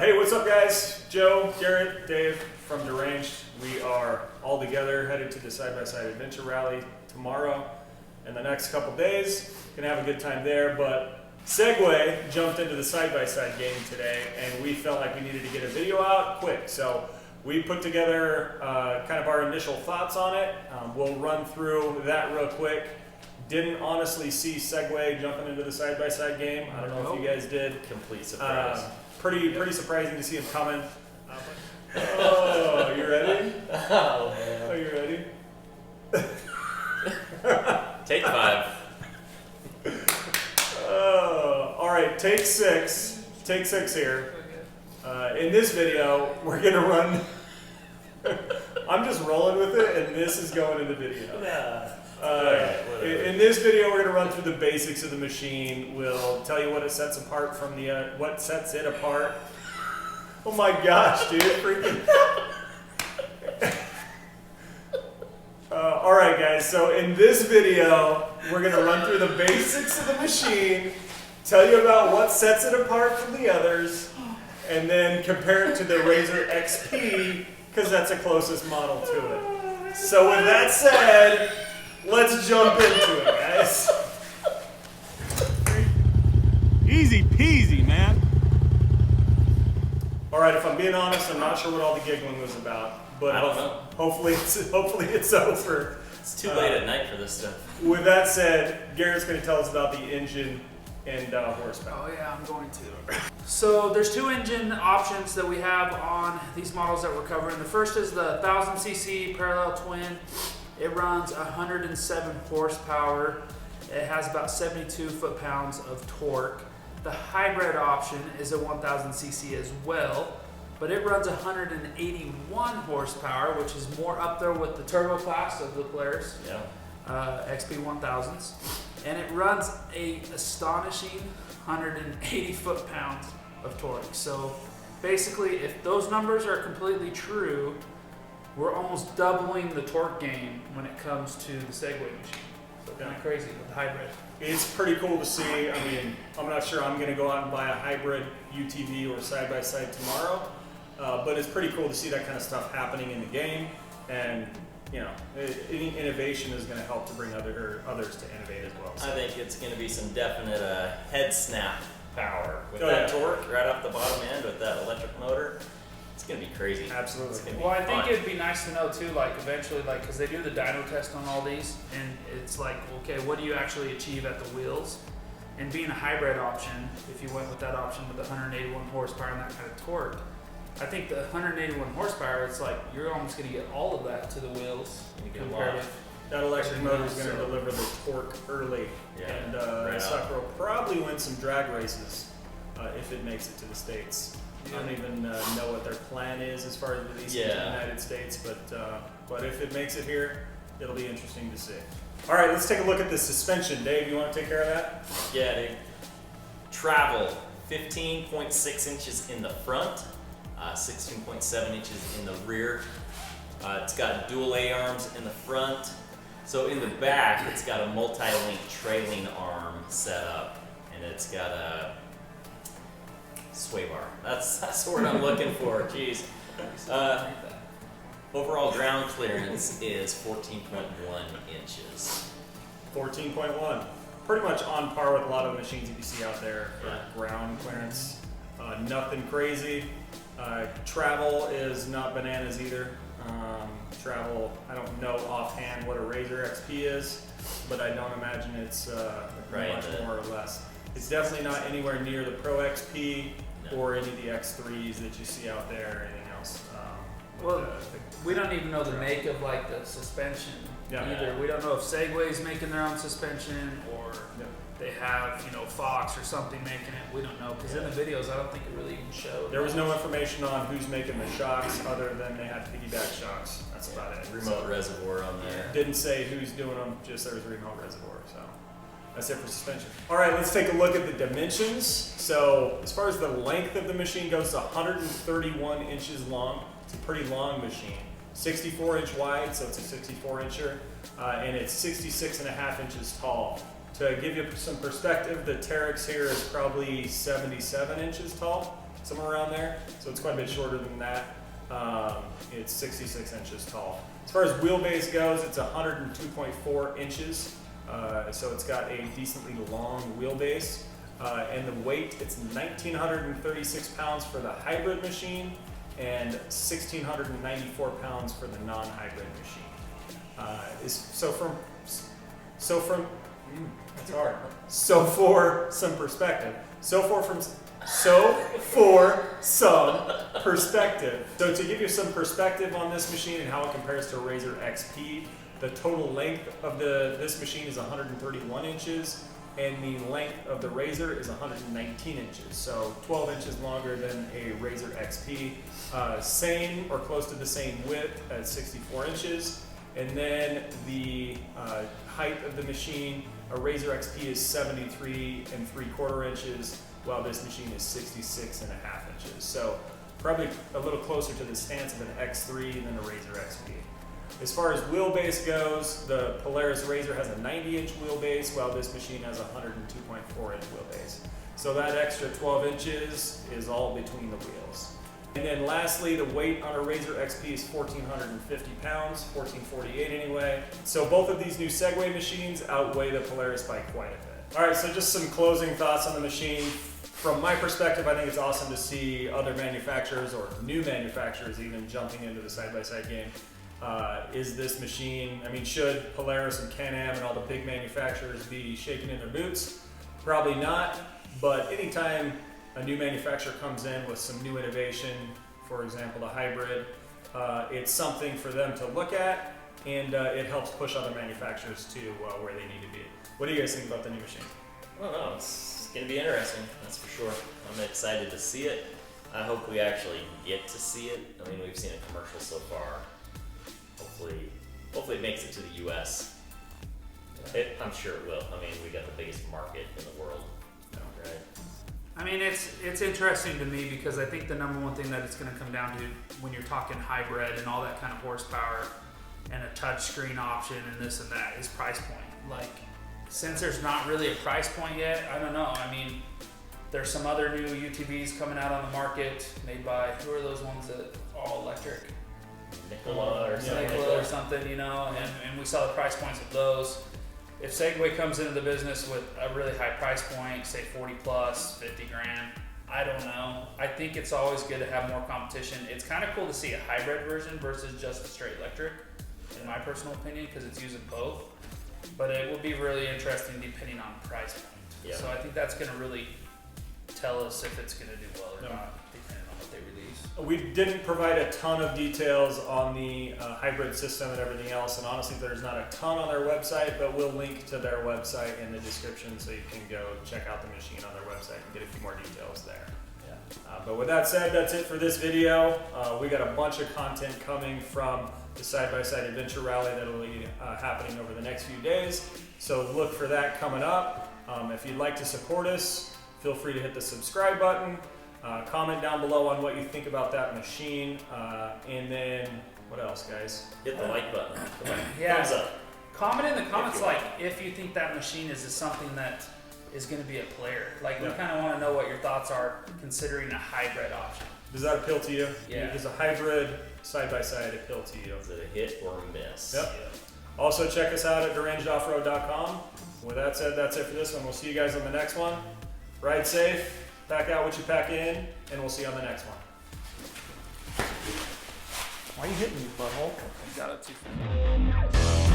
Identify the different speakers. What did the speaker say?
Speaker 1: Hey, what's up guys? Joe, Garrett, Dave from Deranged. We are all together headed to the side-by-side adventure rally tomorrow and the next couple days. Gonna have a good time there, but Segway jumped into the side-by-side game today and we felt like we needed to get a video out quick. So we put together kind of our initial thoughts on it. We'll run through that real quick. Didn't honestly see Segway jumping into the side-by-side game. I don't know if you guys did.
Speaker 2: Complete surprise.
Speaker 1: Pretty surprising to see him coming. Oh, you ready?
Speaker 2: Oh, man.
Speaker 1: Are you ready?
Speaker 2: Take 5.
Speaker 1: All right, take 6. Take 6 here. In this video, we're gonna run. I'm just rolling with it, and this is going in the video. In this video, we're going to run through the basics of the machine. We'll tell you what it sets apart from the what sets it apart. Oh my gosh, dude! Freaking. All right, guys. So in this video, we're going to run through the basics of the machine, tell you about what sets it apart from the others, and then compare it to the Razor XP because that's the closest model to it. So with that said. Let's jump into it, guys. Easy peasy, man. All right, if I'm being honest, I'm not sure what all the giggling was about, but
Speaker 2: I don't know.
Speaker 1: Hopefully it's over.
Speaker 2: It's too late at night for this stuff.
Speaker 1: With that said, Garrett's going to tell us about the engine and horsepower.
Speaker 3: Oh yeah, I'm going to. So there's 2 engine options that we have on these models that we're covering. The first is the 1000cc parallel twin. It runs 107 horsepower. It has about 72 foot-pounds of torque. The hybrid option is a 1000cc as well, but it runs 181 horsepower, which is more up there with the turbo class of the Polaris, XP 1000s. And it runs a astonishing 180 foot-pounds of torque. So basically, if those numbers are completely true, we're almost doubling the torque gain when it comes to the Segway machine. So kind of crazy with the hybrid.
Speaker 1: It's pretty cool to see. I mean, I'm not sure I'm going to go out and buy a hybrid UTV or side-by-side tomorrow, but it's pretty cool to see that kind of stuff happening in the game. And, you know, any innovation is going to help to bring others to innovate as well. So.
Speaker 2: I think it's going to be some definite head snap power with that torque right off the bottom end with that electric motor. It's gonna be crazy.
Speaker 1: Absolutely.
Speaker 2: It's gonna be
Speaker 3: Well, I
Speaker 2: fun.
Speaker 3: think it'd be nice to know too, like eventually, like, because they do the dyno test on all these, and it's like, okay, what do you actually achieve at the wheels? And being a hybrid option, if you went with that option with 181 horsepower and that kind of torque, I think the 181 horsepower, it's like you're almost gonna get all of that to the wheels.
Speaker 2: You get
Speaker 3: Comparative.
Speaker 1: That electric motor is going to deliver the torque early, and this sucker will probably win some drag races if it makes it to the States. I don't even know what their plan is as far as releasing it to the United States, but if it makes it here, it'll be interesting to see. All right, let's take a look at the suspension. Dave, you want to take care of that?
Speaker 2: Yeah, dude. Travel 15.6 inches in the front, 16.7 inches in the rear. It's got dual A-arms in the front. So in the back, it's got a multi-link trailing arm set up, and it's got a sway bar. That's the word I'm looking for. Jeez. Overall ground clearance is 14.1 inches.
Speaker 1: 14.1. Pretty much on par with a lot of the machines that you see out there for ground clearance. Nothing crazy. Travel is not bananas either. Travel, I don't know offhand what a Razor XP is, but I don't imagine it's much more or less. It's definitely not anywhere near the Pro XP or any of the X3s that you see out there or anything else.
Speaker 3: Well, we don't even know the make of like the suspension either. We don't know if Segway's making their own suspension or they have, you know, Fox or something making it. We don't know because in the videos I don't think it really even showed.
Speaker 1: There was no information on who's making the shocks other than they had piggyback shocks. That's about it.
Speaker 2: Remote reservoir on there.
Speaker 1: Didn't say who's doing them, just there was a remote reservoir. So that's it for suspension. All right, let's take a look at the dimensions. So as far as the length of the machine goes, it's 131 inches long. It's a pretty long machine. 64-inch wide, so it's a 64-incher, and it's 66.5 inches tall. To give you some perspective, the Terex here is probably 77 inches tall. somewhere around there. So it's quite a bit shorter than that. It's 66 inches tall. As far as wheelbase goes, it's 102.4 inches. So it's got a decently long wheelbase. And the weight, it's 1,936 pounds for the hybrid machine and 1,694 pounds for the non-hybrid machine. That's hard. So for some perspective, so to give you some perspective on this machine and how it compares to a Razor XP, the total length of this machine is 131 inches, and the length of the Razor is 119 inches, so 12 inches longer than a Razor XP. Same or close to the same width at 64 inches. And then the height of the machine, a Razor XP is 73 3/4 inches, while this machine is 66 1/2 inches. So probably a little closer to the stance of an X3 than a Razor XP. As far as wheelbase goes, the Polaris Razor has a 90-inch wheelbase, while this machine has a 102.4-inch wheelbase. So that extra 12 inches is all between the wheels. And then lastly, the weight on a Razor XP is 1,450 pounds, 1,448 anyway. So both of these new Segway machines outweigh the Polaris by quite a bit. All right, so just some closing thoughts on the machine. From my perspective, I think it's awesome to see other manufacturers, or new manufacturers even, jumping into the side-by-side game. Is this machine, I mean, should Polaris and Can-Am and all the big manufacturers be shaking in their boots? Probably not, but anytime a new manufacturer comes in with some new innovation, for example, the hybrid, it's something for them to look at, and it helps push other manufacturers to where they need to be. What do you guys think about the new machine?
Speaker 2: I don't know, it's going to be interesting, that's for sure. I'm excited to see it. I hope we actually get to see it. I mean, we've seen a commercial so far. Hopefully it makes it to the US. I'm sure it will. I mean, we got the biggest market in the world, right?
Speaker 3: I mean, it's interesting to me because I think the number one thing that it's going to come down to when you're talking hybrid and all that kind of horsepower and a touch screen option and this and that is price point. Like, since there's not really a price point yet, I don't know. I mean, there's some other new UTVs coming out on the market made by, who are those ones that all electric?
Speaker 2: Nikola or something.
Speaker 3: Nikola or something, you know, and we saw the price points of those. If Segway comes into the business with a really high price point, say 40 plus, 50 grand, I don't know. I think it's always good to have more competition. It's kind of cool to see a hybrid version versus just a straight electric, in my personal opinion, because it's using both. But it will be really interesting depending on price point.
Speaker 2: Yeah.
Speaker 3: So I think that's going to really tell us if it's going to do well or not, depending on what they release.
Speaker 1: We didn't provide a ton of details on the hybrid system and everything else, and honestly there's not a ton on their website, but we'll link to their website in the description so you can go check out the machine on their website and get a few more details there.
Speaker 3: Yeah.
Speaker 1: But with that said, that's it for this video. We got a bunch of content coming from the side-by-side adventure rally that'll be happening over the next few days, so look for that coming up. If you'd like to support us, feel free to hit the subscribe button. Comment down below on what you think about that machine, and then what else, guys?
Speaker 2: Hit the like button. Come on.
Speaker 3: Yeah.
Speaker 2: Thumbs up.
Speaker 3: Comment in the comments if you think that machine is something that is going to be a player. Like, we kind of want to know what your thoughts are considering a hybrid option.
Speaker 1: Does that appeal to you?
Speaker 3: Yeah.
Speaker 1: Does a hybrid side-by-side appeal to you?
Speaker 2: Is it a hit or a miss?
Speaker 1: Yep. Also check us out at derangedoffroad.com. With that said, that's it for this one. We'll see you guys on the next one. Ride safe, pack out what you pack in, and we'll see you on the next one. Why are you hitting me, butthole?
Speaker 3: Got it too far.